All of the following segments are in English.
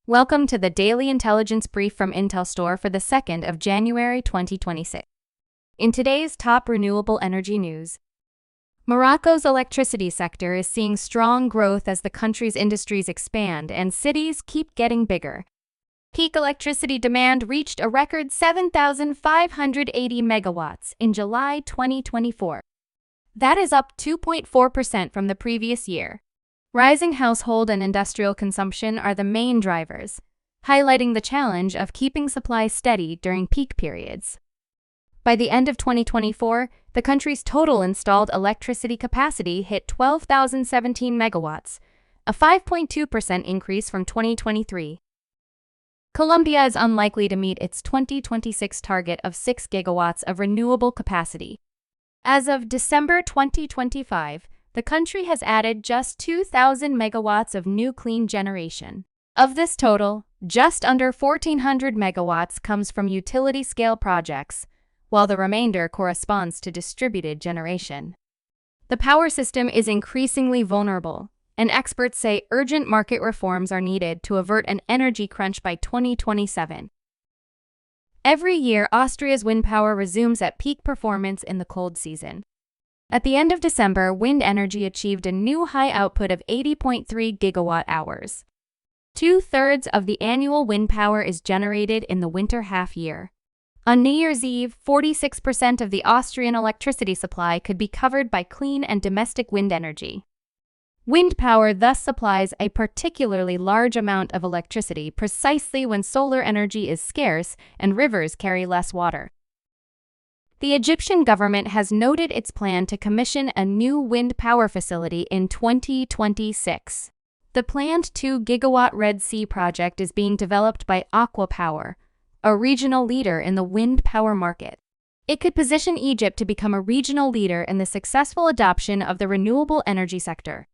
Welcome to the Daily Intelligence Brief from IntelStor for the 2nd of January 2026. In today's top renewable energy news, Morocco's electricity sector is seeing strong growth as the country's industries expand and cities keep getting bigger. Peak electricity demand reached a record 7,580 megawatts in July 2024. That is up 2.4% from the previous year. Rising household and industrial consumption are the main drivers, highlighting the challenge of keeping supply steady during peak periods. By the end of 2024, the country's total installed electricity capacity hit 12,017 megawatts, a 5.2% increase from 2023. Colombia is unlikely to meet its 2026 target of 6 gigawatts of renewable capacity. As of December 2025, the country has added just 2,000 megawatts of new clean generation. Of this total, just under 1,400 megawatts comes from utility-scale projects, while the remainder corresponds to distributed generation. The power system is increasingly vulnerable, and experts say urgent market reforms are needed to avert an energy crunch by 2027. Every year, Austria's wind power resumes at peak performance in the cold season. At the end of December, wind energy achieved a new high output of 80.3 gigawatt-hours. Two-thirds of the annual wind power is generated in the winter half-year. On New Year's Eve, 46% of the Austrian electricity supply could be covered by clean and domestic wind energy. Wind power thus supplies a particularly large amount of electricity precisely when solar energy is scarce and rivers carry less water. The Egyptian government has noted its plan to commission a new wind power facility in 2026. The planned 2-gigawatt Red Sea project is being developed by ACWA Power, a regional leader in the wind power market. It could position Egypt to become a regional leader in the successful adoption of the renewable energy sector.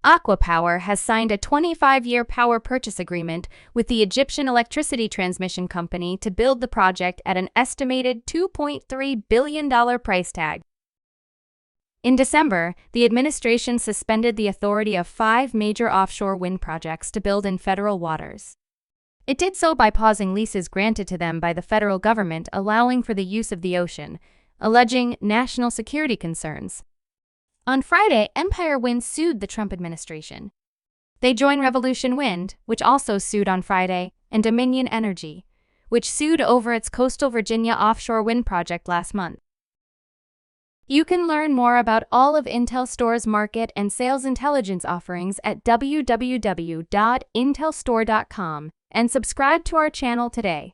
ACWA Power has signed a 25-year power purchase agreement with the Egyptian Electricity Transmission Company to build the project at an estimated $2.3 billion price tag. In December, the administration suspended the authority of 5 major offshore wind projects to build in federal waters. It did so by pausing leases granted to them by the federal government, allowing for the use of the ocean, alleging national security concerns. On Friday, Empire Wind sued the Trump administration. They joined Revolution Wind, which also sued on Friday, and Dominion Energy, which sued over its Coastal Virginia Offshore Wind project last month. You can learn more about all of IntelStor's market and sales intelligence offerings at www.intelstor.com and subscribe to our channel today.